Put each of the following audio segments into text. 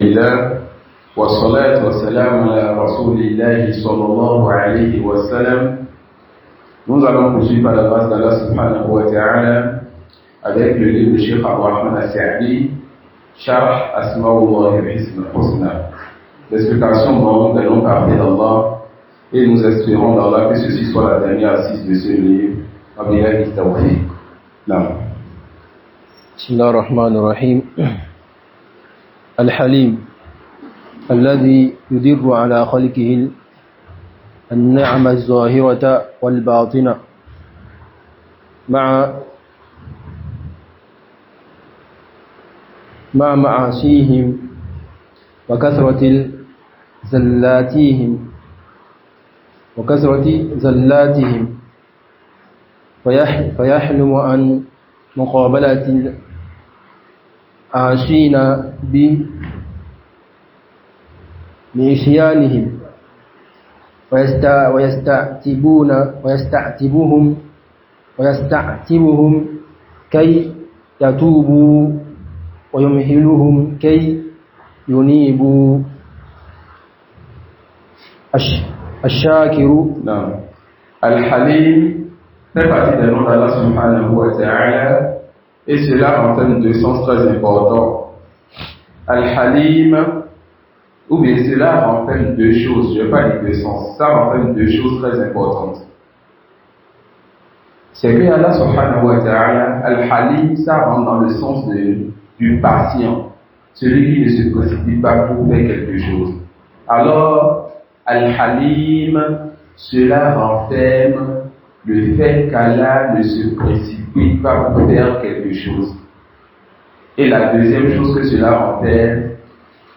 الله والصلاة والسلام على رسول الله صلى الله عليه وسلم. Nous allons poursuivre par la grâce d'Allah subhanahu wa ta'ala avec le livre de Cheikh Abdurrahman As-Sa'di, Sharh Asma'ullah al-Husna, l'explication des noms parfaits d'Allah, et nous espérons d'Allah que ceci soit la dernière assise de ce livre. Abillahi tawfiq. Naam. Bismillah ar-Rahman ar-Rahim. Al-Halim الذي يدر على خلقه النعم الظاهرة والباطنة مع معاصيهم وكثرة زلاتهم فيحلم عن مقابلة العاشين بنسيانهم ويستعتبهم كي يتوبوا ويمهلهم كي ينيبوا. الشاكر. نعم. Al-Halim fait partie des noms d'Allah subhanahu wa ta'ala, et cela entraîne deux sens très importants. Al-Halim, ou bien cela renferme deux choses, je ne vais pas dire deux sens, ça renferme deux choses très importantes. C'est que Allah subhanahu wa ta'ala, Al-Halim, ça rentre dans le sens du patient, celui qui ne se précipite pas pour faire quelque chose. Alors, Al-Halim, cela renferme le fait qu'Allah ne se précipite pas pour faire quelque chose. Et la deuxième chose que cela renferme,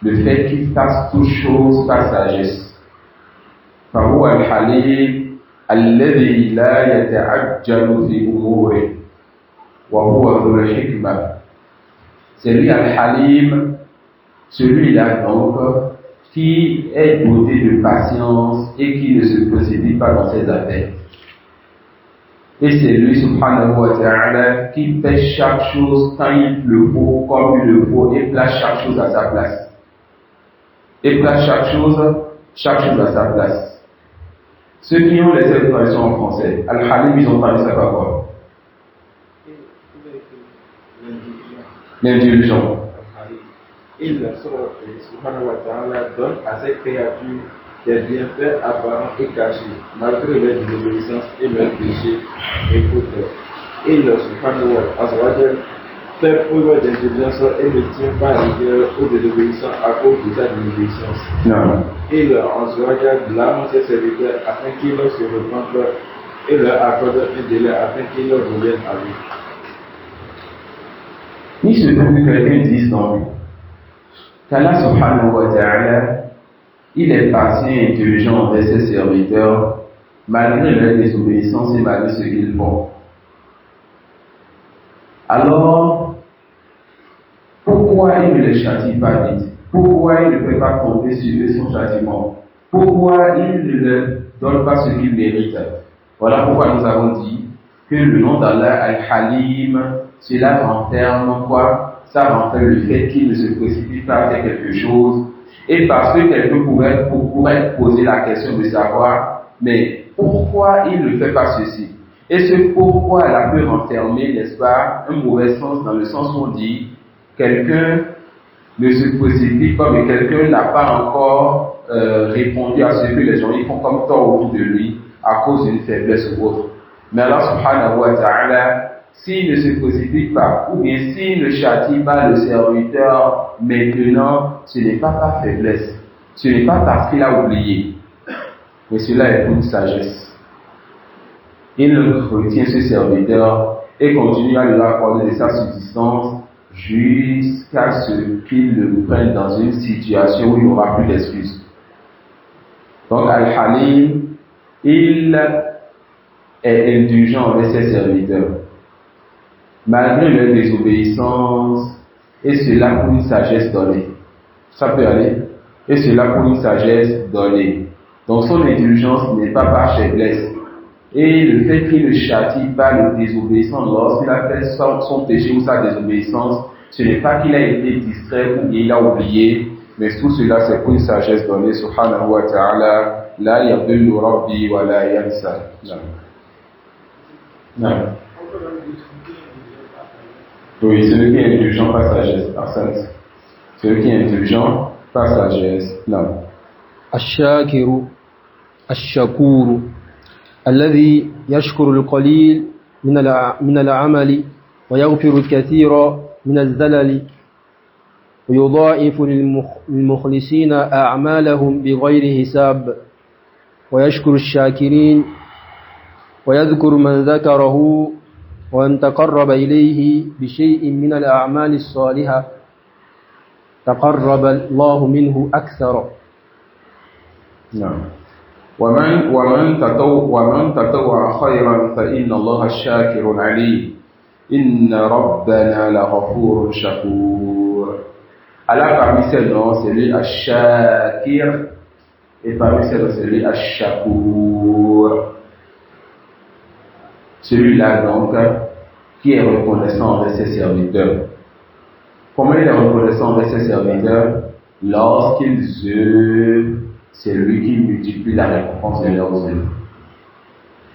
le fait qu'il fasse toute chose par sagesse. فهو الحليم الذي لا يتعجل في أموره وهو ذو الحكمة. C'est lui Al-Halim, celui-là donc qui est doté de patience et qui ne se précipite pas dans ses affaires. Et c'est lui, subhanahu wa ta'ala, qui fait chaque chose quand il le faut, comme il le faut, et place chaque chose à sa place. Et place chaque chose à sa place. Ceux qui ont les expressions en français, Al-Halim, ils ont parlé ça par quoi? L'indulgent. Il, subhanahu wa ta'ala, donne à ses créatures des bienfaits apparents et cachés, malgré leur désobéissance et leurs péchés et fautes. Il, subhanahu wa ta'ala, fait preuve d'intelligence et ne tient pas rigueur aux désobéissants à cause de sa désobéissance. Il encourage blâme ses serviteurs afin qu'ils se repentent et leur accorde un délai afin qu'ils reviennent à lui. Il se trouve que quelqu'un dise donc qu'Allah subhanahu wa ta'ala, il est patient et intelligent envers ses serviteurs malgré leur désobéissance et malgré ce qu'ils font. Alors, pourquoi il ne les châtie pas vite? Pourquoi il ne fait pas tomber sur eux son châtiment? Pourquoi il ne leur donne pas ce qu'ils méritent? Voilà pourquoi nous avons dit que le nom d'Allah Al-Halim, cela renferme quoi? Ça renferme le fait qu'il ne se précipite pas à faire quelque chose. Et parce que quelqu'un pourrait poser la question de savoir, mais pourquoi il ne fait pas ceci? Et ce pourquoi elle peut renfermer, n'est-ce pas, un mauvais sens, dans le sens où on dit quelqu'un ne se précipite pas, mais quelqu'un n'a pas encore répondu à ce que les gens ils font comme tort autour de lui à cause d'une faiblesse ou autre. Mais Allah subhanahu wa ta'ala, s'il ne se précipite pas, ou bien s'il ne châtie pas le serviteur maintenant, ce n'est pas par faiblesse, ce n'est pas parce qu'il a oublié, mais cela est pour sagesse. Il retient ce serviteur et continue à lui accorder de sa subsistance jusqu'à ce qu'il le prenne dans une situation où il n'aura plus d'excuses. Donc Al-Halim, il est indulgent envers ses serviteurs, malgré leur désobéissance, et cela pour une sagesse donnée. Ça peut aller, et cela pour une sagesse donnée. Donc son indulgence n'est pas par faiblesse. Et le fait qu'il ne châtie pas le désobéissant lorsqu'il a fait son péché ou sa désobéissance, ce n'est pas qu'il a été distrait ou il a oublié, Mais tout cela, c'est pour une sagesse donnée, subhanahu wa ta'ala, la yadullu rabbi wa la yansa. Non. Oui, celui qui est indulgent par sagesse, absence. Celui qui est indulgent par sagesse, non. الشاكر الشكور الذي يشكر القليل من العمل ويغفر الكثير من الزلل ويضاعف للمخلصين أعمالهم بغير حساب ويشكر الشاكرين ويذكر من ذكره ومن تقرب إليه بشيء من الأعمال الصالحة تقرب الله منه أكثر. نعم. ومن تطوع خيرا فإن الله الشاكر عليم إن ربنا لغفور شكور. Allah parmi ces noms, c'est lui Ash-Shakir et parmi ces noms, c'est lui Ash-Shakur. Celui-là donc qui est reconnaissant envers ses serviteurs. Comment il est reconnaissant envers ses serviteurs? Lorsqu'ils œuvrent, c'est lui qui multiplie la récompense de leurs œuvres.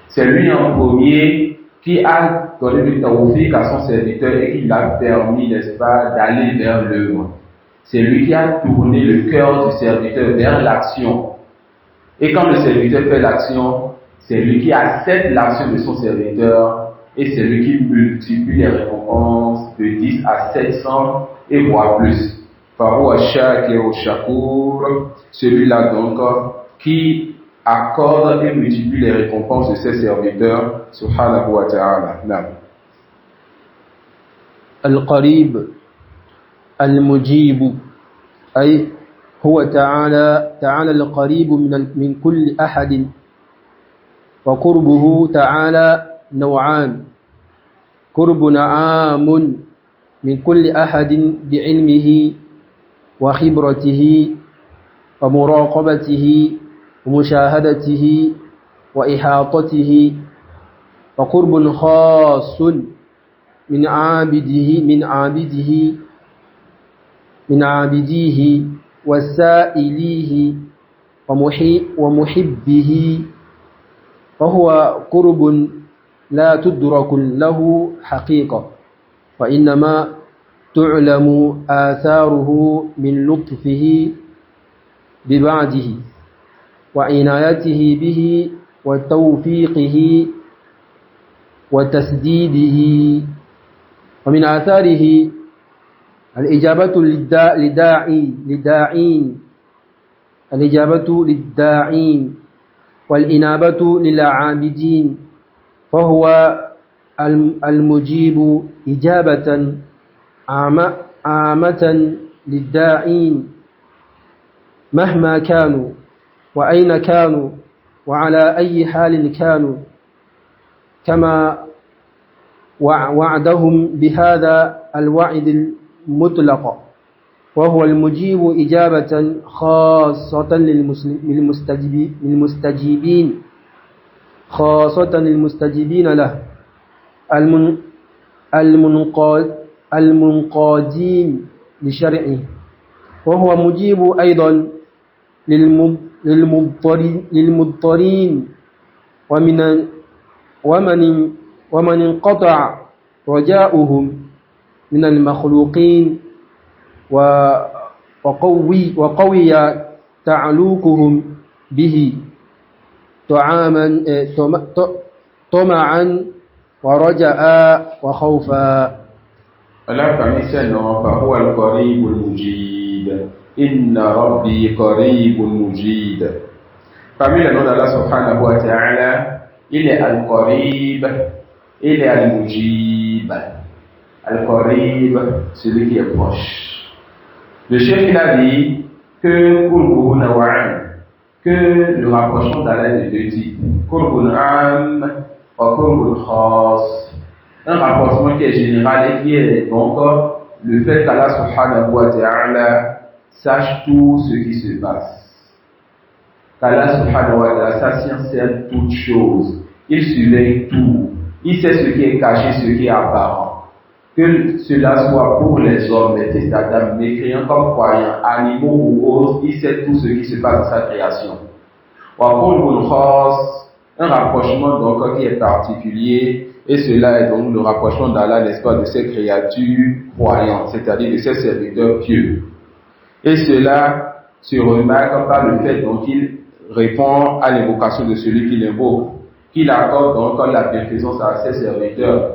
C'est lui en premier qui a donné du tawfiq à son serviteur et qui l'a permis, n'est-ce pas, d'aller vers l'œuvre. C'est lui qui a tourné le cœur du serviteur vers l'action. Et quand le serviteur fait l'action, c'est lui qui accepte l'action de son serviteur et c'est lui qui multiplie les récompenses de 10 à 700 et voire plus. Fahu Ash-Shakir Shakur, celui-là donc qui accorde et multiplie les récompenses de ses serviteurs, subhanahu wa ta'ala. Al-Qarib المجيب أي هو تعالى القريب من كل أحد وقربه تعالى نوعان قرب عام من كل أحد بعلمه وخبرته ومراقبته ومشاهدته وإحاطته وقرب خاص من عابديه وسائليه ومحبه فهو قرب لا تدرك له حقيقة وإنما تعلم آثاره من لطفه ببعده وعنايته به وتوفيقه وتسديده ومن آثاره الإجابة للداعين والإنابة للعابدين فهو المجيب إجابة عامة للداعين مهما كانوا وأين كانوا وعلى أي حال كانوا كما وعدهم بهذا الوعد المطلق وهو المجيب إجابة خاصة للمستجيبين خاصة للمستجيبين له المنقادين لشرعه وهو مجيب أيضا للمضطرين ومن انقطع رجاؤهم من المخلوقين وقوي تعلقهم به طمعا ورجاء وخوفا. Allah parmi ces noms, فهو القريب المجيد إن ربي قريب مجيد. Parmi les noms d'Allah subhanahu wa ta'ala, il est Al-Qarib, il est Al-Mujib. Al-Qarib, celui qui est proche. Le chef il a dit que Qurbu Nawa'an, que le rapprochement d'Allah est de deux types. Qurbun Am et Qurbun Khas. Un rapprochement qui est général et qui est donc le fait qu'Allah subhanahu wa ta'ala sache tout ce qui se passe. Qu'Allah subhanahu wa ta'ala, sa science c'est toutes choses. Il surveille tout. Il sait ce qui est caché, ce qui est apparent. que cela soit pour les hommes, les fils d'Adam, mécréants comme croyants, animaux ou autres, il sait tout ce qui se passe dans sa création. Un rapprochement donc qui est particulier, et cela est donc le rapprochement d'Allah, n'est-ce pas, de ses créatures croyantes, c'est-à-dire de ses serviteurs pieux. Et cela se remarque par le fait donc qu'il répond à l'invocation de celui qui l'invoque, qu'il accorde donc la bienfaisance à ses serviteurs,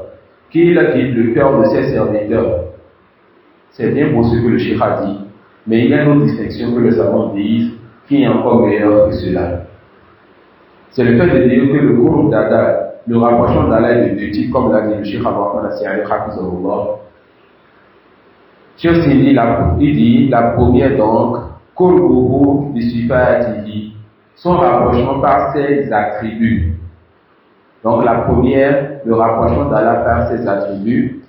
qu'il guide le cœur de ses serviteurs. C'est bien pour ce que le Cheikh a dit, mais il y a une autre distinction que les savants disent qui est encore meilleure que cela. C'est le fait de dire que le groupe d'Adha, le rapprochement d'Allah est de deux types, comme l'a dit le Cheikh Abou Nassir Hafizahullah. Cheikh il dit la première donc, Kolbuhu bisifatihi, son rapprochement par ses attributs. Donc la première, le rapprochement d'Allah par ses attributs,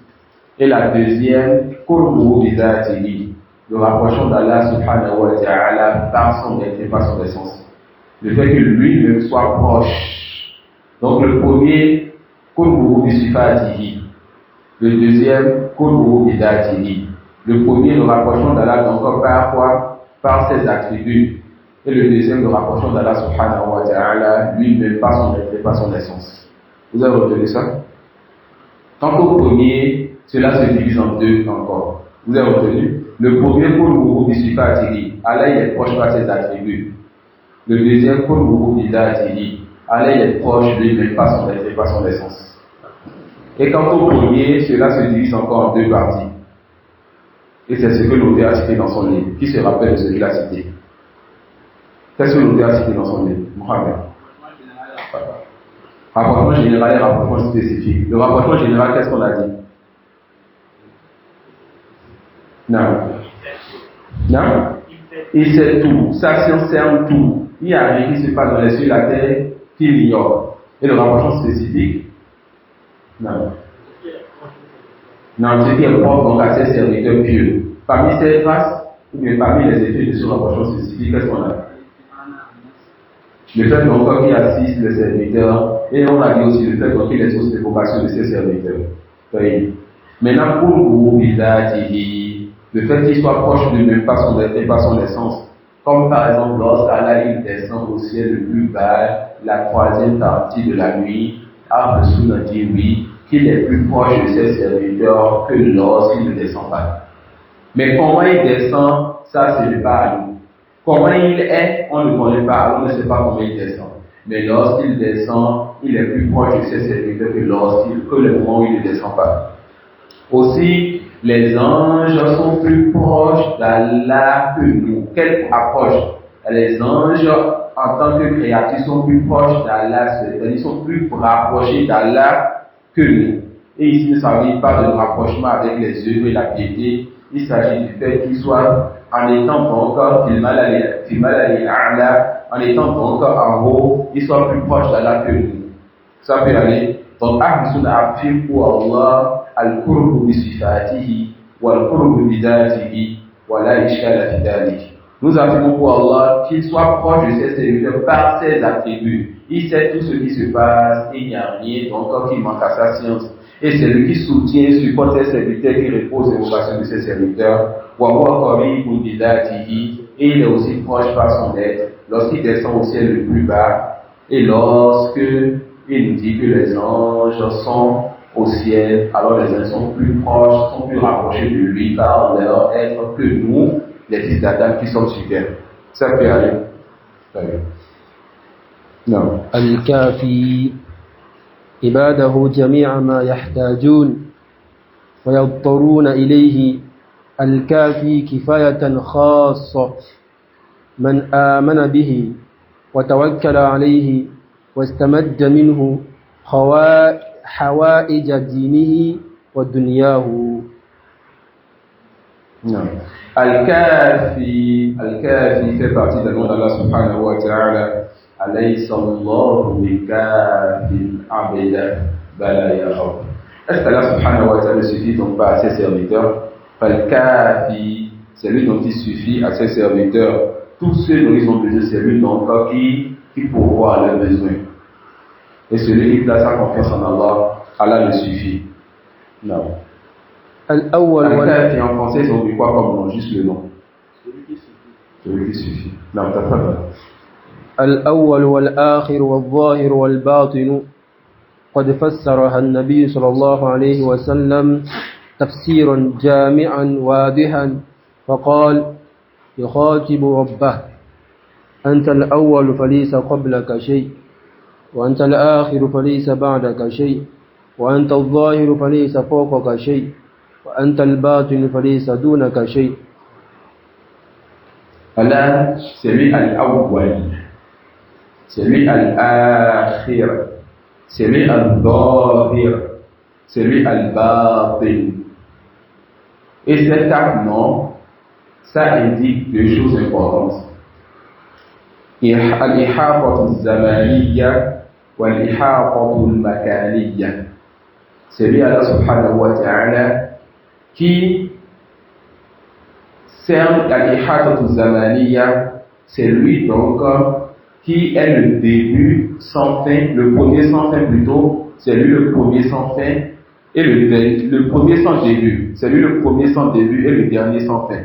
et la deuxième, Kolbuhu bizatihi, le rapprochement d'Allah subhanahu wa ta'ala par son être et par son essence. Le fait que lui-même soit proche. Donc le premier, Kolbuhu bisifatihi, le deuxième, Kolbuhu bizatihi. Le premier, le rapprochement d'Allah, donc par quoi? Par ses attributs. Et le deuxième, le rapprochement d'Allah subhanahu wa ta'ala, lui-même par son être et par son essence. Vous avez retenu ça? Quant au premier, cela se divise en deux encore. Vous avez retenu? Le premier, Kolbuhu bisifatihi, Allah il est proche par ses attributs. Le deuxième, Kolbuhu bizatihi, Allah il est proche lui-même par son être et par son essence. Et quant au premier, cela se divise encore en deux parties. Et c'est ce que l'auteur a cité dans son livre. Qui se rappelle de ce qu'il a cité? Qu'est-ce que l'auteur a cité dans son livre? Mohamed. Rapprochement général et rapprochement spécifique. Le rapprochement général, qu'est-ce qu'on a dit? Non. Non? Il sait tout. Sa science concerne tout. Il n'y a rien qui se passe dans les cieux et la terre qu'il ignore. Et le rapprochement spécifique? Non. Non, ce qui est propre donc à ses serviteurs pieux. Parmi ces traces, ou bien parmi les effets de ce rapprochement spécifique, qu'est-ce qu'on a? Le fait donc qu'il assiste les serviteurs, et on a dit aussi le fait qu'il est source de vocation de ses serviteurs. Oui. Maintenant, pour le fait qu'il soit proche de lui-même par son être et par son essence, comme par exemple lorsqu'Allah il descend au ciel le plus bas, la troisième partie de la nuit, Ar-Rasul a dit oui, qu'il est plus proche de ses serviteurs que lorsqu'il ne descend pas. Mais comment il descend, ça ce n'est pas à nous. Comment il est, on ne connaît pas, on ne sait pas comment il descend. Mais lorsqu'il descend, il est plus proche de ses serviteurs que le moment où il ne descend pas. Aussi, les anges sont plus proches d'Allah que nous. Quelle approche? Les anges, en tant que créatures, sont plus proches d'Allah, c'est-à-dire ils sont plus rapprochés d'Allah que nous. Et ici, il ne s'agit pas de rapprochement avec les œuvres et la piété, il s'agit du fait qu'ils soient, en étant encore en étant encore en haut, ils soient plus proches d'Allah que nous. Ça peut aller. Donc, Ahl affirme pour Allah al-qurbu bi sifatihi wal-qurbu bi dhatihi wa la ishkala fi dhalik. Nous affirmons pour Allah qu'il soit proche de ses serviteurs par ses attributs. Il sait tout ce qui se passe, il n'y a rien donc qui manque à sa science. Et c'est lui qui soutient et supporte ses serviteurs, qui repose l'évocation de ses serviteurs. Et il est aussi proche par son être lorsqu'il descend au ciel le plus bas et lorsque il nous dit que les anges sont au ciel, alors les anges sont plus proches, sont plus rapprochés de lui par leur être que nous, les fils d'Adam qui sommes sur terre. Ça peut aller. Non. الكافي عباده جميع ما يحتاجون ويضطرون إليه الكافي كفاية خاصة من آمن به وتوكل عليه واستمد منه حوائج دينه ودنياه. Non. Al-Kafi fait partie du nom d'Allah subhanahu wa ta'ala. Alaysa Allahu bikafin abda bala ya Rabb. Est-ce qu'Allah subhanahu wa ta'ala ne suffit donc pas à ses serviteurs? Al-Kafi, c'est lui dont il suffit à ses serviteurs. Tous ceux dont ils ont besoin, c'est lui donc qui pourvoit à leurs besoins. Et celui qui place sa confiance en Allah, Allah le suffit. Non. الأول Al-Kafi en français, ils ont dit quoi comme nom? Juste le nom. Celui qui suffit. Non, t'as pas. الأول والآخر والظاهر والباطن قد فسرها النبي صلى الله عليه وسلم تفسيرا جامعا واضحا فقال يخاطب ربه أنت الأول فليس قبلك شيء وأنت الآخر فليس بعدك شيء وأنت الظاهر فليس فوقك شيء وأنت الباطن فليس دونك شيء. Allah, c'est lui Al-Awwal, c'est lui Al-Akhir, c'est lui Al-Zahir, c'est lui Al-Batin. Et cet acte, non, ça indique deux choses importantes. Al-Ihaqatu al-Zamaniyya wal-Ihaqatu al-Makaniyya. C'est lui Allah subhanahu wa ta'ala qui cerne al-Ihaqatu al-Zamaniyya, c'est lui donc qui est le début sans fin, le premier sans fin plutôt, c'est lui le premier sans fin, et le premier sans début, c'est lui le premier sans début et le dernier sans fin.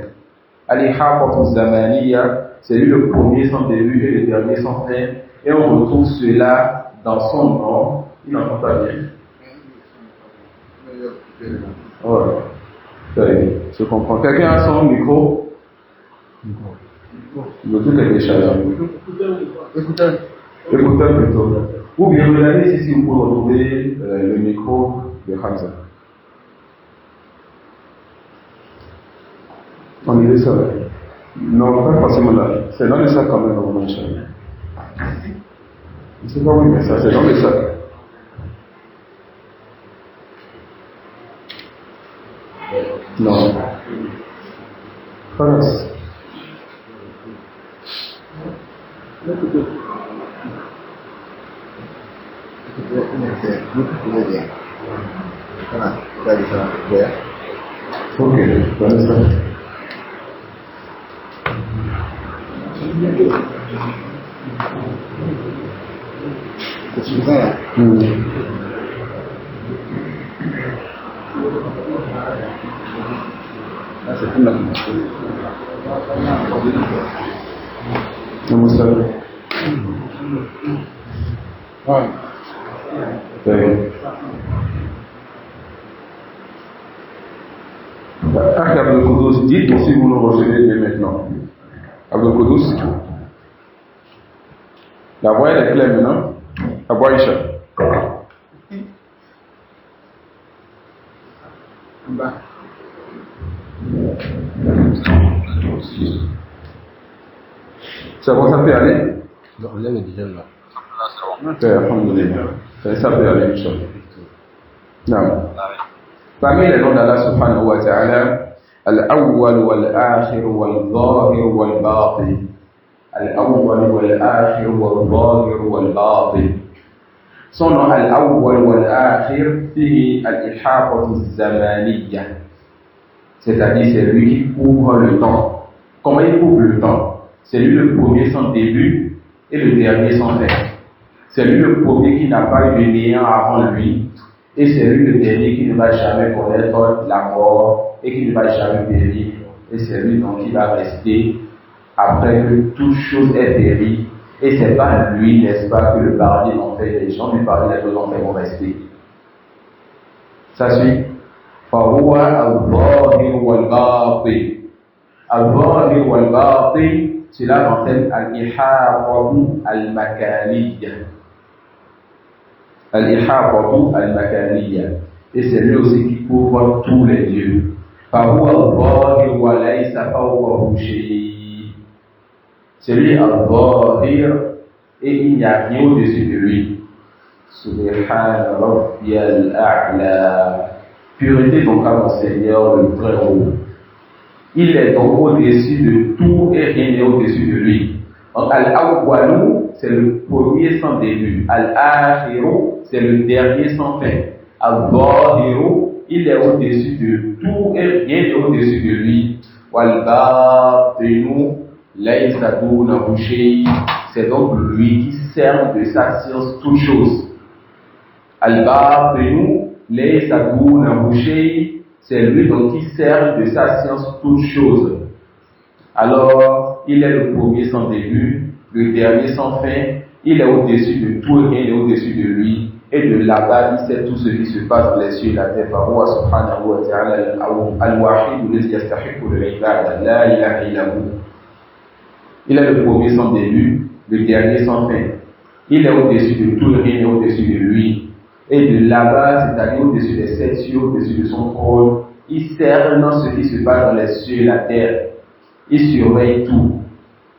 Al-Ihaqatu al-Zamaniyya, c'est lui le premier sans début et le dernier sans fin, et on retrouve cela dans son nom. Il n'entend pas bien. Voilà. Je comprends. Quelqu'un a son micro? Le truc est déchargé. Écouteur plutôt. Ou bien regardez si vous pouvez retrouver le micro de Hamza. On est ça. Non, pas forcément là. C'est dans le sac quand même, normalement, Inch'Allah. Je ne sais pas où il met ça, c'est dans le sac. Non. France. Ok, prenez ça. C'est suffisant là. Ah, c'est tout là. Comment ça va? Ouais. Abdel Koudous, dites-nous si vous nous recevez dès maintenant. Abdel Koudous, la voix elle est claire maintenant. La voix Isha. Ça va, ça peut aller? On lève déjà là. Alhamdulillah. Ça peut aller, Inch'Allah. Non. Parmi les noms d'Allah subhanahu wa ta'ala, Al-Awwal wal-Akhir wal-Zahir wal-Batin. Al-Awwal wal-Akhir wal-Zahir wal-Batin. Son nom Al-Awwal wal-Akhir, fihi al-Ihaqatu al-Zamaniyya. C'est-à-dire, c'est lui qui couvre le temps. Comment il couvre le temps? C'est lui le premier sans début et le dernier sans fin. C'est lui le premier qui n'a pas eu de néant avant lui. Et c'est lui le dernier qui ne va jamais connaître la mort et qui ne va jamais périr. Et c'est lui donc qui va rester après que toute chose est périe. Et c'est pas lui, n'est-ce pas, que le paradis d'enfer, les gens du paradis de l'enfer vont rester. Ça suit. فهو الظاهر والباطن. الظاهر والباطن cela rappelle al-ihaqatu al-makaniyya. Al-ihaqatu al-makaniyya. Et c'est lui aussi qui couvre tous les lieux. فهو الظاهر وليس فوقه شيء. C'est lui al-zahir et il n'y a rien au-dessus de lui. Subhana rabbiyal a'la. Purité donc à mon Seigneur le très haut. Il est donc au-dessus de tout et rien n'est au-dessus de lui. Donc Al-Awwalu, c'est le premier sans début. Al-Akhiru, c'est le dernier sans fin. Al-Zahiru, il est au-dessus de tout et rien n'est au-dessus de lui. Wal-Batinu, laysa dunahu shay. C'est donc lui qui sert de sa science toute chose. Al-Batinu, laysa dunahu shay. c'est lui donc qui sert de sa science toute chose. Alors, il est le premier sans début, le dernier sans fin, il est au-dessus de tout et rien est au-dessus de lui, et de là-bas, il sait tout ce qui se passe dans les cieux et la terre. فهو سبحانه وتعالى الوحيد الذي يستحق العبادة لا إله إلا هو. Il est le premier sans début, le dernier sans fin. Il est au-dessus de tout et rien est au-dessus de lui. Et de là-bas, c'est-à-dire au-dessus des sept cieux, au-dessus de son trône, il sert dans ce qui se passe dans les cieux et la terre. Il surveille tout.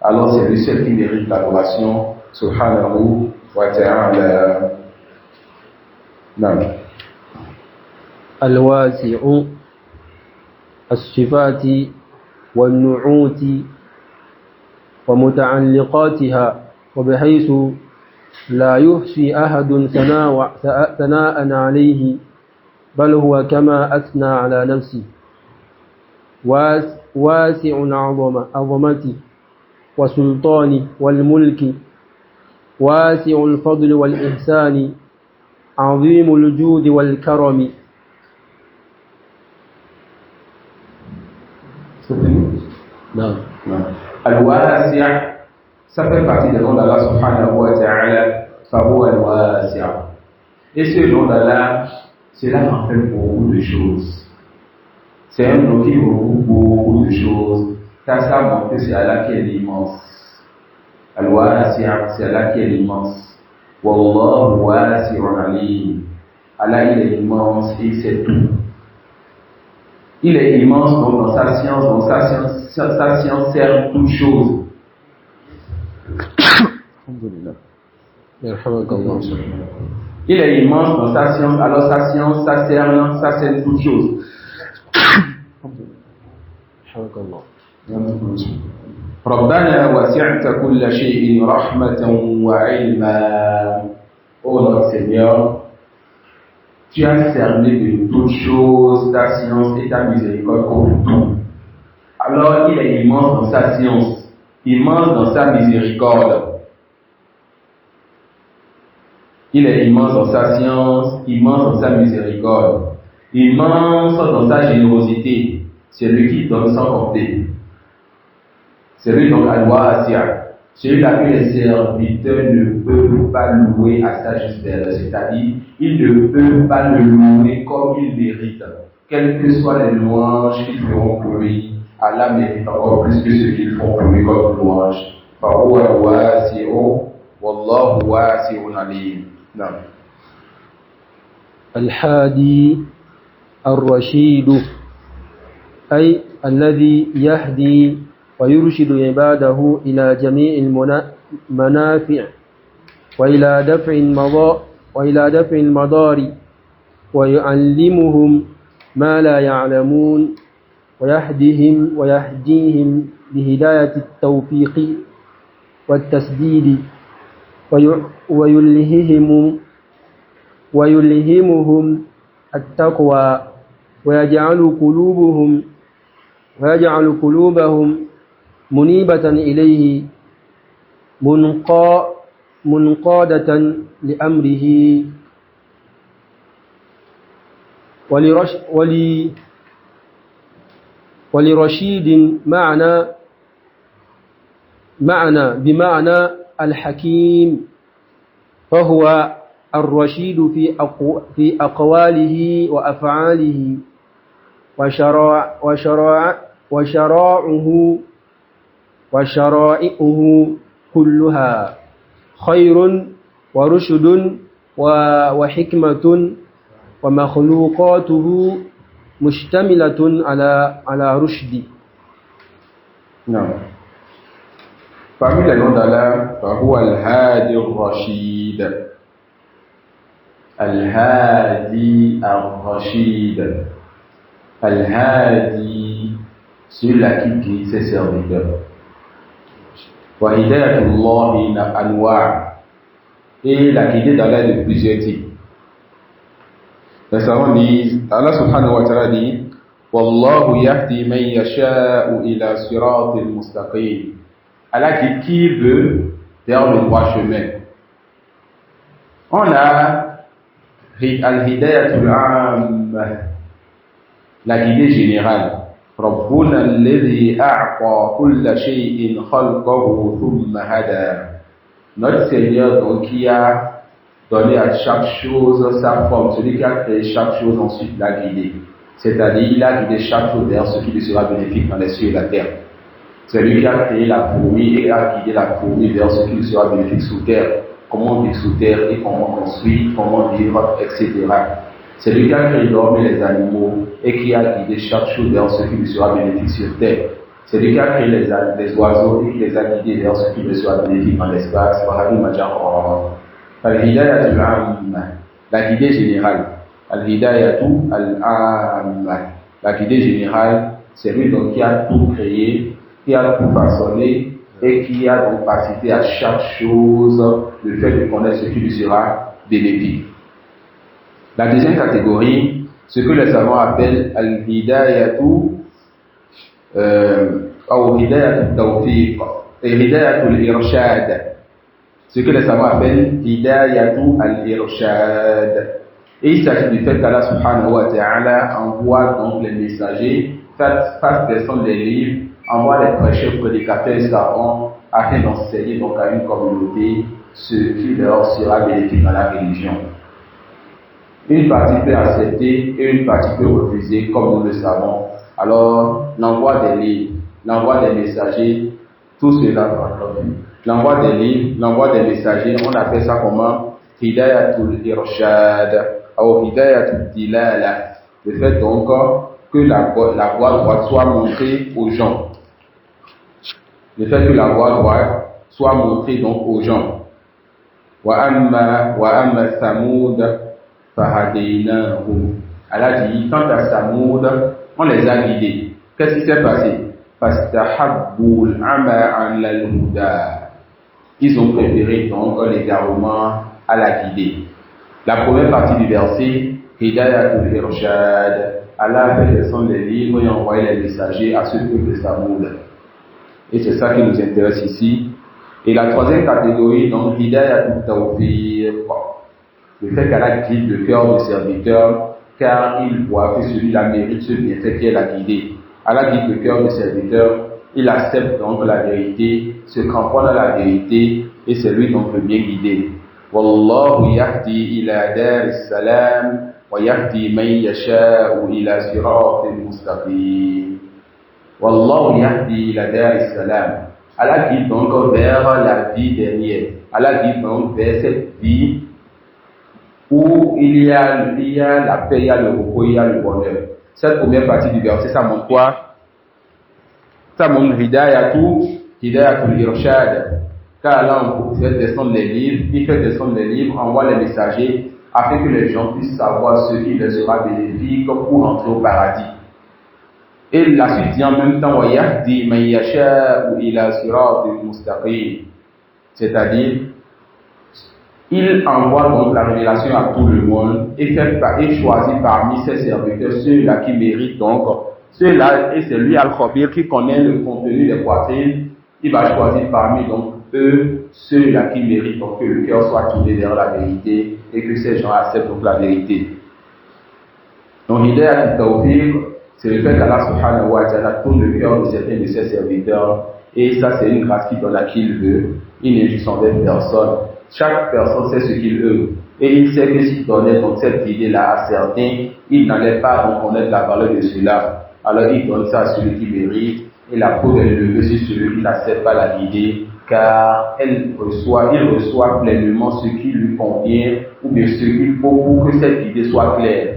Alors c'est lui seul qui mérite l'adoration. Subhanahu wa ta'ala. نعم. الواسع الصفات والنعوت ومتعلقاتها وبحيث لا يحصي أحد ثناء عليه بل هو كما أثنى على نفسه واسع عظمته وسلطانه والملك واسع الفضل والإحسان عظيم الجود والكرم. Non. Al-Wasi', ça fait partie des noms d'Allah subhanahu wa ta'ala, Fahu Al-Wasi'. Et ce nom d'Allah, cela en fait beaucoup de choses. C'est un nom qui regroupe beaucoup de choses. Car ça montre que c'est Allah qui est l'immense. Al-Wasi', c'est Allah qui est l'immense. Wallahu wasi'un alim. Allah il est immense et il sait tout. Il est immense donc dans sa science, sa science sert toute chose. Il est immense dans sa science, alors sa science, ça sert toute chose. ربنا وسعت كل شيء رحمة وعلما. Oh notre Seigneur, tu as cerné de toutes choses ta science et ta miséricorde comme tout. Alors il est immense dans sa science, immense dans sa miséricorde. Il est immense dans sa science, immense dans sa miséricorde, immense dans sa générosité. C'est lui qui donne sans compter. C'est lui donc Al-Wasi'. Celui-là que les serviteurs ne peuvent pas louer à sa juste valeur, c'est-à-dire ils ne peuvent pas le louer comme il mérite. Quelles que soient les louanges qu'ils feront pour lui, Allah mérite encore plus que ce qu'ils font pour lui comme louange. فهو الواسع والله واسع عليم. نعم. الحادي الرشيد أي الذي يهدي ويرشد عباده إلى جميع المنافع وإلى دفع المضار ويعلمهم ما لا يعلمون ويهديهم بهداية التوفيق والتسديد ويلهمهم التقوى ويجعل قلوبهم منيبة إليه منقادة لأمره ولرشيد بمعنى الحكيم فهو الرشيد في أقواله وأفعاله وشرائعه كلها خير ورشد وحكمة ومخلوقاته مشتملة على رشد. نعم. Parmi les noms d'Allah, فهو الهادي الرشيد. الهادي الرشيد. الهادي, celui-là qui guide ses serviteurs. وهداية الله أنواع. Et la guidée d'Allah est de plusieurs types. Les savants disent, Allah subhanahu wa ta'ala dit, Wallahu yahdi man yasha'u ila siratil mustaqim. Allah guide qui veut vers le droit chemin. On a al-hidayatul 'amma la guidée générale. ربنا الذي أعطى كل شيء خلقه ثم هدى. Notre Seigneur donc qui a donné à chaque chose sa forme, celui qui a créé chaque chose ensuite l'a guidé. C'est-à-dire il a guidé chaque chose vers ce qui lui sera bénéfique dans les cieux et la terre. C'est lui qui a créé la fourmi et a guidé la fourmi vers ce qui lui sera bénéfique sous terre. Comment vivre sous terre et comment construire, comment vivre, etc. C'est lui qui a créé l'homme et les animaux et qui a guidé chaque chose vers ce qui lui sera bénéfique sur terre. C'est lui qui a créé les oiseaux et qui les a guidés vers ce qui lui sera bénéfique dans l'espace. Al-Hidayatu al-Amma, la guidée générale. Al-Hidayatu al-Amma, la guidée générale, c'est lui donc qui a tout créé, qui a tout façonné et qui a donc participé à chaque chose, le fait de connaître ce qui lui sera bénéfique. La deuxième catégorie, ce que les savants appellent al-hidayatu ou hidayatu tawfiq et hidayatu al-irshad. Ce que les savants appellent hidayatu al-irshad. Et il s'agit du fait qu'Allah subhanahu wa ta'ala envoie donc les messagers, fasse descendre les livres, envoie les prêcheurs, prédicateurs et savants afin d'enseigner donc à une communauté ce qui leur sera bénéfique dans la religion. Une partie peut accepter et une partie peut refuser, comme nous le savons. Alors, l'envoi des livres, l'envoi des messagers, tout cela, l'envoi des livres, l'envoi des messagers, on appelle ça comment? Hidayatul irshad, ou hidayatul dilala. Le fait donc que la voie droite soit montrée aux gens. Le fait que la voie droite soit montrée donc aux gens. Wa amma Thamoud fahadaynahum. Allah dit, quant à Thamoud, on les a guidés. Qu'est-ce qui s'est passé? Fastahabbul ama ala al-huda. Ils ont préféré donc l'égarement à la guidée. La première partie du verset, Hidayatul irshad. Allah a fait descendre les livres et envoyé les messagers à ce peuple de Thamoud. Et c'est ça qui nous intéresse ici. Et la troisième catégorie, donc, Hidayatul tawfiq. Le fait qu'Allah guide le cœur du serviteur, car il voit que celui-là mérite ce bienfait qui est la guidée. Allah guide le cœur du serviteur, il accepte donc la vérité, se cramponne à la vérité, et c'est lui donc le bien guidé. Wallahu yahdi ila dar salam wa yahdi man yasha'u ila siratin mustaqim. Wallahu yahdi ila dar salam. Allah guide donc vers la vie dernière. Allah guide donc vers cette vie où il y a la paix, il y a le repos, il y a le bonheur. Cette première partie du verset, ça montre quoi? Ça montre hidayatul irshad. Car là, on fait descendre les livres, il fait descendre les livres, envoie les messagers, afin que les gens puissent savoir ce qui leur sera bénéfique pour entrer au paradis. Et la suite dit en même temps, wa yahdi man yasha'u ila siratin mustaqim. C'est-à-dire, il envoie donc la révélation à tout le monde et choisit parmi ses serviteurs ceux-là qui méritent donc, ceux-là, et c'est lui Al-Khabir qui connaît le contenu des poitrines, il va choisir parmi donc eux, ceux-là qui méritent donc que le cœur soit tourné vers la vérité et que ces gens acceptent donc la vérité. Donc l'idée à Tawfiq, c'est le fait qu'Allah subhanahu wa ta'ala tourne le cœur de certains de ses serviteurs, et ça c'est une grâce qu'il donne à qui il veut, il n'injuste envers personne. Chaque personne sait ce qu'il veut, et il sait que s'il donnait donc cette idée-là à certains, il n'allait pas donc connaître la valeur de cela. Alors il donne ça à celui qui mérite, et la peau est levée sur celui qui n'accepte pas la guidée, car il reçoit pleinement ce qui lui convient, ou bien ce qu'il faut pour que cette idée soit claire,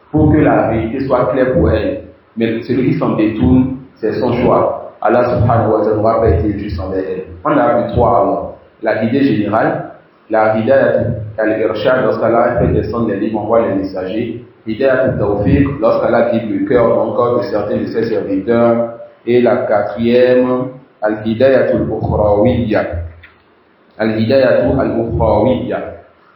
pour que la vérité soit claire pour elle. Mais celui qui s'en détourne, c'est son choix. Allah subhanahu wa ta'ala n'aura pas été juste envers elle. On a vu trois alors. La guidée générale, la hidayat al-irshad, lorsqu'Allah fait descendre les livres, envoie les messagers. Hidayat al-tawfiq, lorsqu'Allah guide le cœur encore de certains de ses serviteurs. Et la quatrième, al-hidayat al-ukhrawiyya. Al-hidayat al-ukhrawiyya,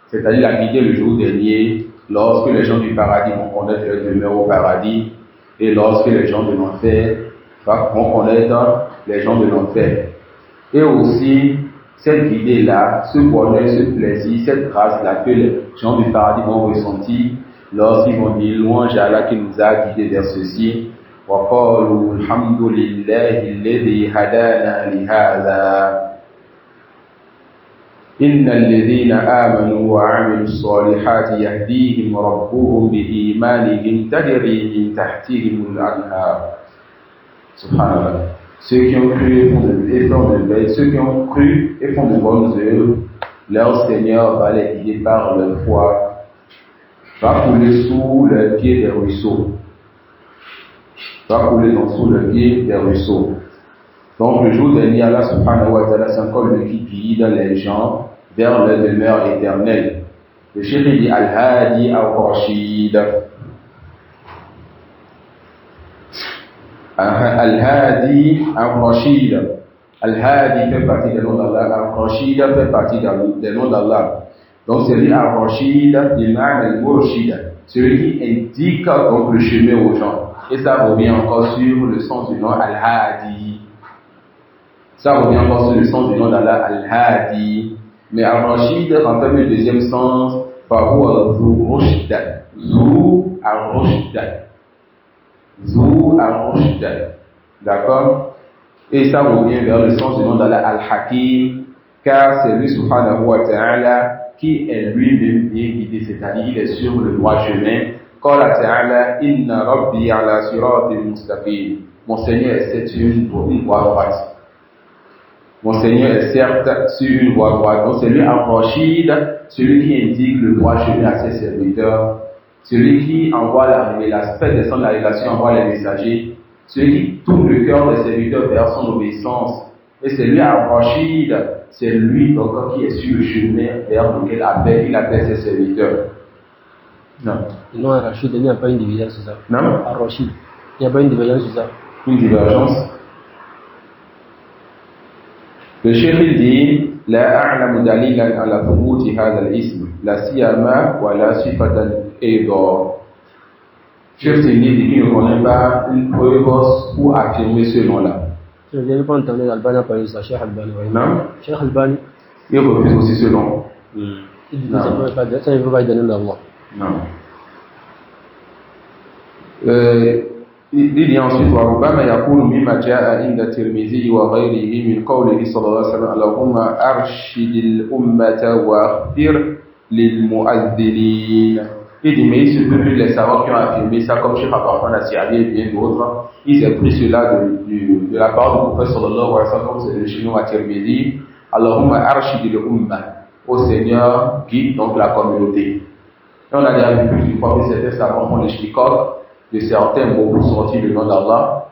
c'est-à-dire la guidée le jour dernier, lorsque les gens du paradis vont connaître leur demeure au paradis, et lorsque les gens de l'enfer vont connaître les gens de l'enfer. Et aussi, cette guidée-là, ce bonheur, ce plaisir, cette grâce-là que les gens du paradis vont ressentir, lorsqu'ils vont dire louange à Allah qui nous a guidés vers ceci. وقالوا الحمد لله الذي هدانا لهذا إن الذين آمنوا وعملوا الصالحات يهديهم ربهم بإيمانهم تجري من تحتهم الأنهار. Subhanallah. Ceux qui ont cru et font de bonnes œuvres, leur Seigneur va les guider par leur foi, va couler sous le pied des ruisseaux. Va couler sous le pied des ruisseaux. Donc le jour dernier, Allah subhanahu wa ta'ala, c'est encore lui qui guide les gens vers la demeure éternelle. Le cheikh dit Al-Hadi Al-Rashid. Al-Hadi Al-Rashid. Al-Hadi fait partie des noms d'Allah. Al-Rashid fait partie des noms d'Allah. Donc c'est lui Al-Rashid, l'imam Al-Murshid, celui qui indique donc le chemin aux gens. Et ça revient encore sur le sens du nom Al-Hadi. Ça revient encore sur le sens du nom d'Allah Al-Hadi. Mais Al-Rashid en termes de deuxième sens, Fahu Al-Rushd. Zu Al-Rushd. Zu Al-Rushd. D'accord? Et ça revient vers le sens du nom d'Allah Al-Hakim, car c'est lui subhanahu wa ta'ala qui est lui-même bien guidé, c'est-à-dire il est sur le droit chemin. Qala ta'ala inna rabbi ala siratin mustaqim. Mon Seigneur est sur une voie droite. Mon Seigneur est certes sur une voie droite. Donc c'est lui Al-Rashid, celui qui indique le droit chemin à ses serviteurs, celui qui envoie l'aspect de son révélation, envoie les messagers, celui qui tourne le cœur des serviteurs vers son obéissance. Et c'est lui Al-Rashid, c'est lui donc qui est sur le chemin vers lequel il appelle ses serviteurs. Non. Non, Al-Rashid, il n'y a pas une divergence sur ça. Non. Al-Rashid, il n'y a pas une divergence sur ça. Une divergence. Le cheikh dit لا أعلم دليلا على ثبوت هذا الاسم لا سيما ولا صفة أيضا. Cheikh dit qu'il ne connaît pas une preuve pour affirmer ce nom-là. Je n'ai pas entendu Al-Bani parler de ça, Cheikh Al-Bani. Non. Cheikh Al-Bani. Il refuse aussi ce nom. Il dit ça ne peut pas être donné d'Allah. Non. Il dit ensuite وربما يكون مما جاء عند الترمذي وغيره من قوله صلى الله عليه وسلم اللهم أرشد الأمة واغفر للمؤذنين. Il dit mais il se peut que les savants qui ont affirmé ça comme Cheikh Abdurrahman As-Sa'di et bien d'autres, ils ont pris cela de la part du prophète sallallahu alayhi wa sallam comme c'est le chez nous à Tirmidhi. Allahumma arshid al-umma. Au Seigneur guide donc la communauté. Et on a déjà vu plus d'une fois que certains savants font les shikok de certains mots pour sortir le nom d'Allah.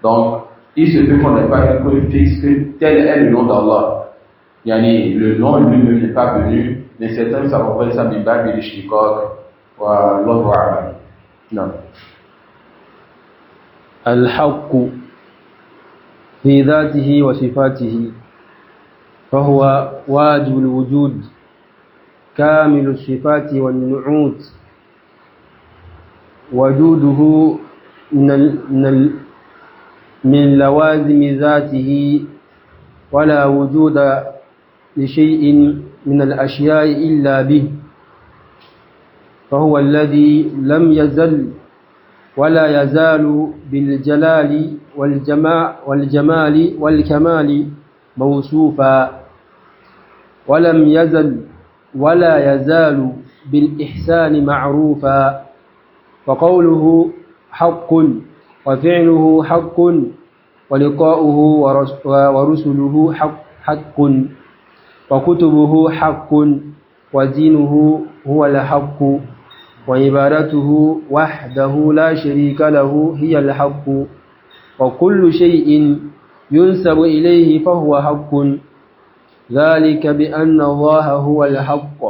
Donc, il se peut qu'on n'ait pas une preuve fixe que tel est le nom d'Allah. Yani, le nom lui-même n'est pas venu, mais certains savants prennent ça du bas du shikok. Wallahu a'lam. Non. الحق في ذاته وصفاته فهو واجب الوجود كامل الصفات والنعوت وجوده من لوازم ذاته ولا وجود لشيء من الأشياء إلا به فهو الذي لم يزل ولا يزال بالجلال والجمال والكمال موصوفا ولم يزل ولا يزال بالإحسان معروفا وقوله حق وفعله حق ولقاؤه ورسله حق وكتبه حق ودينه هو الحق وعبادته وحده لا شريك له هي الحق وكل شيء ينسب إليه فهو حق ذلك بأن الله هو الحق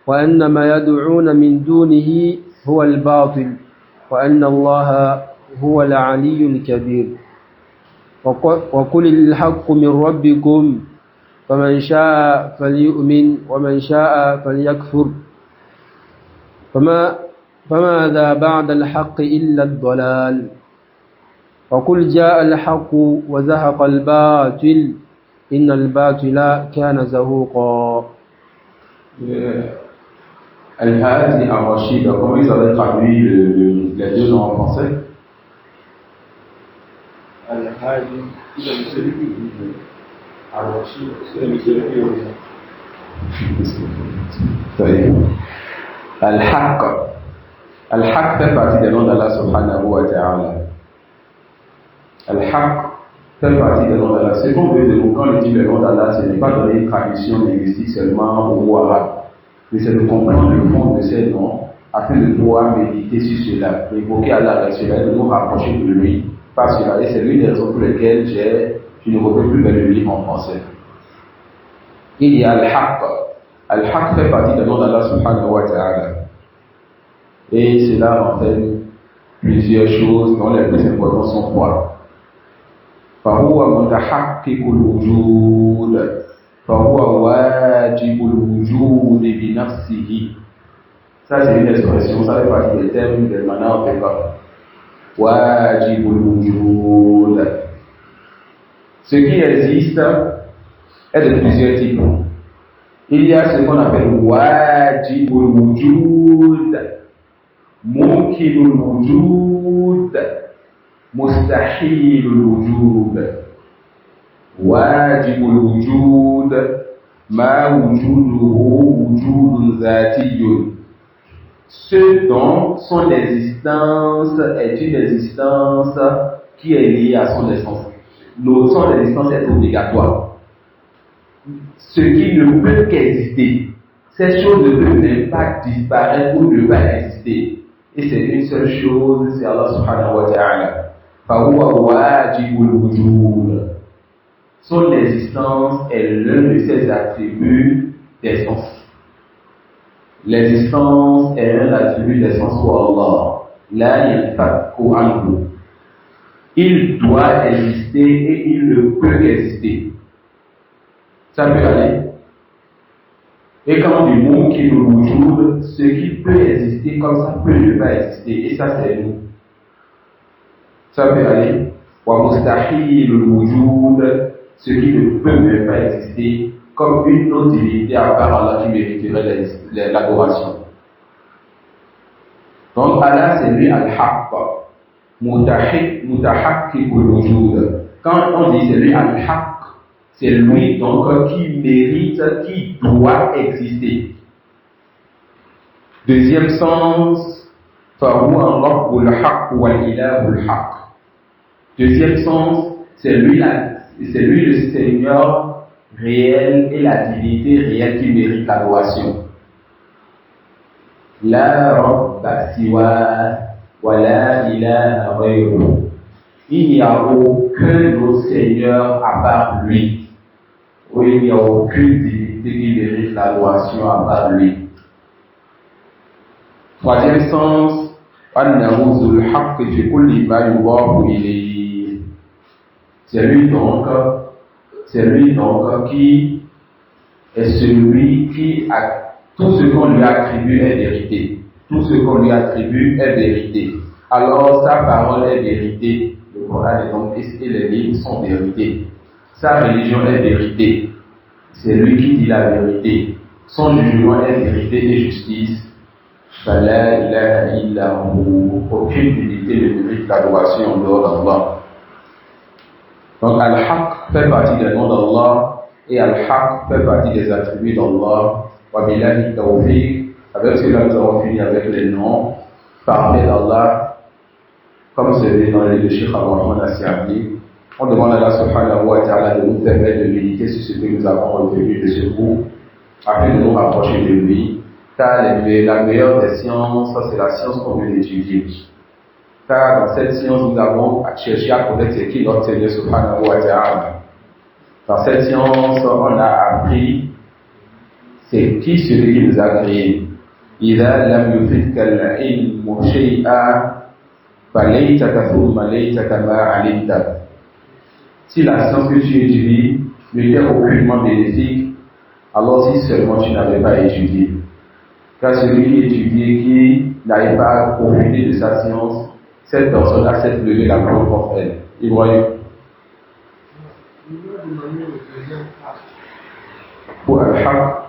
وأن ما يدعون من دونه هو الباطل وأن الله هو العلي الكبير وقل الحق من ربكم فمن شاء فليؤمن ومن شاء فليكفر فماذا بعد الحق إلا الضلال وقل جاء الحق وزهق الباطل إن الباطل كان زهوقا. Al-Hadi Al-Rashid, comment ils avaient traduit les deux noms en français? Al-Hadi, il est celui qui dit Al-Rashid, c'est celui qui dit Al-Haqq. Al-Haqq fait partie des noms d'Allah subhanahu wa ta'ala. Al-Haqq fait partie des noms d'Allah. C'est qu'on veut dire, quand on dit le nom d'Allah, ce n'est pas donner une tradition linguistique seulement au mot arabe, mais c'est de comprendre le fond de ces noms afin de pouvoir méditer sur cela, évoquer Allah avec cela, de nous rapprocher de lui par cela. Et c'est l'une des raisons pour lesquelles je ne reprends plus vers le livre en français. Il y a Al-Haqq. Al-Haqq fait partie des noms d'Allah subhanahu wa ta'ala. Et cela entraîne plusieurs choses dont les plus importantes sont trois. فهو متحقق الوجود فهو واجب الوجود بنفسه. Ça c'est une expression, ça fait partie des termes de manière de cas. واجب الوجود. Ce qui existe est de plusieurs types. Il y a ce qu'on appelle واجب الوجود, ممكن الوجود, مستحيل الوجود. واجب الوجود ما وجوده وجود ذاتي. Ce dont son existence est une existence qui est liée à son essence. Son existence est obligatoire. Ce qui ne peut qu'exister, cette chose ne peut même pas disparaître ou ne pas exister. Et c'est une seule chose, c'est Allah subhanahu wa ta'ala. فَهُوَ وَاجِبُ الْوُجُودِ. Son existence est l'un de ses attributs d'essence. L'existence est un attribut d'essence pour Allah. La yanfaku anhu. Il doit exister et il ne peut qu'exister. Ça peut aller. Et quand on dit mumkin al-wujud, ce qui peut exister comme ça peut ne pas exister. Et ça c'est nous. Ça peut aller. Wa mustahil al-wujud, ce qui ne peut même pas exister, comme une autre divinité à part Allah qui mériterait l'adoration. Donc Allah c'est lui al-haqq, mutahaqqiq al-wujud. Quand on dit c'est lui al-haqq, c'est lui donc qui mérite, qui doit exister. Deuxième sens, fahuwa rabbul haqq wal ilahul haqq. Deuxième sens, c'est lui le Seigneur réel et la divinité réelle qui mérite l'adoration. La rabba siwa wa la ilaha ghayruhu. Il n'y a aucun autre Seigneur à part lui. Oui, il n'y a aucune divinité qui mérite l'adoration à part lui. Troisième sens, annahu zul haqq fi kulli ma yudafu ilayhi. C'est lui donc qui est celui qui a tout ce qu'on lui attribue est vérité. Tout ce qu'on lui attribue est vérité. Alors sa parole est vérité. Le Coran est donc et les livres sont vérité. Sa religion est vérité. C'est lui qui dit la vérité. Son jugement est vérité et justice. Fala ilaha illa hu. Aucune divinité ne mérite l'adoration en dehors d'Allah. Donc Al-Haqq fait partie des noms d'Allah et Al-Haqq fait partie des attributs d'Allah. Wa billahi tawfiq. Avec cela nous avons fini avec les noms parfaits d'Allah, comme celui dans les Cheikh Al-Rahman As-Sa'di. On demande à Allah subhanahu wa ta'ala de nous permettre de méditer sur ce que nous avons retenu de ce cours, afin de nous rapprocher de lui. Car la meilleure des sciences, c'est la science qu'on veut étudier. Car dans cette science, nous avons cherché à connaître ce qui notre Seigneur subhanahu wa ta'ala. Dans cette science, on a appris c'est qui celui qui nous a créés. إذا لم يفدك العلم شيئا فليتك ثم ليتك ما علمت. Si la science que tu étudies ne t'est aucunement bénéfique, alors si seulement tu n'avais pas étudié. Car celui qui étudie, qui n'arrive pas à profiter de sa science, cette personne a cette levée la main contre elle. Ibrahim. Pour Al-Haqq,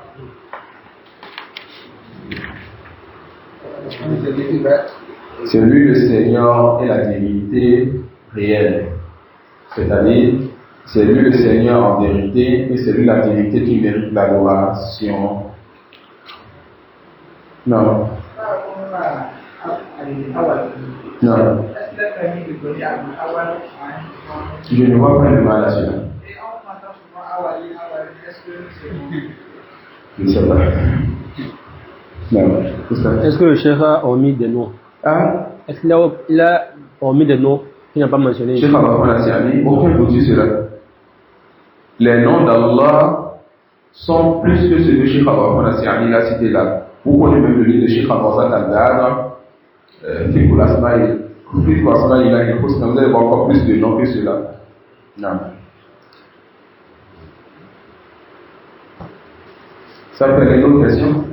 C'est lui le Seigneur et la divinité réelle. C'est-à-dire, c'est lui le Seigneur en vérité et c'est lui la divinité qui mérite l'adoration. Non. Non. Je ne vois pas le mal là-dessus. Je ne sais pas. Non. Est-ce que le cheikh a omis des noms? Hein? Est-ce qu'il a omis des noms qu'il n'a pas mentionnés? Cheikh Abou Nassiani, aucun vous dit cela. Les noms d'Allah sont plus que ceux de Cheikh Abou Nassiani l'a cité là. Vous connaissez même le livre de Cheikh Abou Al-Gadra, Fiqh al-Asma'i. Fiqh al-Asma'i, il a une cause, vous allez voir encore plus de noms que cela. Non. Ça fait une autre question?